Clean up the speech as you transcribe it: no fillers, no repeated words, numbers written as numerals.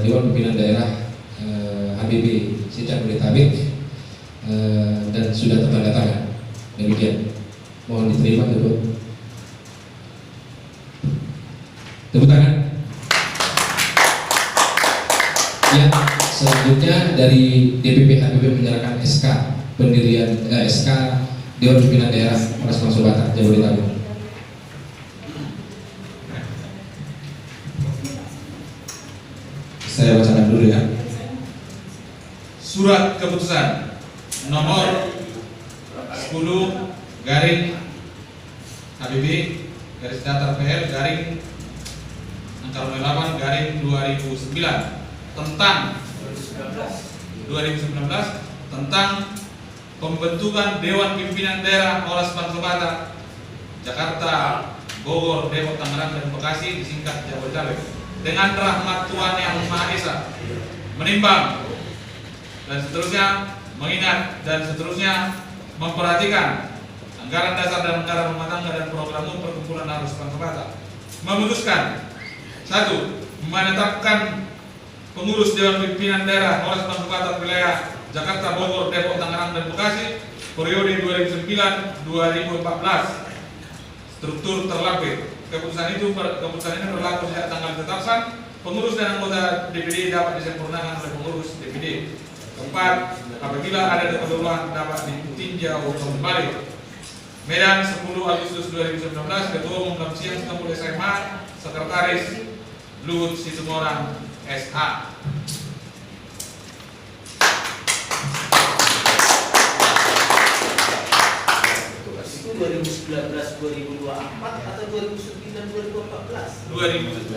Dewan Pimpinan Daerah HBB Jabodetabek dan sudah tertanda-tangan. Demikian, mohon diterima dulu. Tepuk tangan. Ya, selanjutnya dari DPP HBB menyerahkan SK pendirian SK Dewan Pimpinan Daerah Polres Pamsel Batak Jabodetabek. Saya bacakan dulu ya. Surat keputusan nomor 10 garing HBB garis datar PL garing angka 8 garing 2009 tentang 2019 tentang pembentukan Dewan Pimpinan Daerah Polres Pamsel Batak, Jakarta, Bogor, Depok, Tangerang, dan Bekasi disingkat Jabodetabek dengan rahmat Tuhan Yang Maha Esa, menimbang dan seterusnya, mengingat dan seterusnya, memperhatikan anggaran dasar dan anggaran rumah tangga dan program umum perkumpulan arus Pamsel Batak, memutuskan 1. Menetapkan pengurus Dewan Pimpinan Daerah Polres Pamsel Batak wilayah Jakarta, Bogor, Depok, Tangerang, dan Bekasi periode 2009-2014 struktur terlampir. Keputusan ini berlaku sejak tanggal ditetapkan. Pengurus dan anggota DPD dapat disempurnakan oleh pengurus DPD. Keempat, apabila ada keperluan dapat ditinjau kembali. Medan, 10 Agustus 2019, Ketua Umum Kamsian Sempul SMA, Sekretaris Luhut Situmorang SH. Itu 2019-2024 atau 2009-2014? 2019.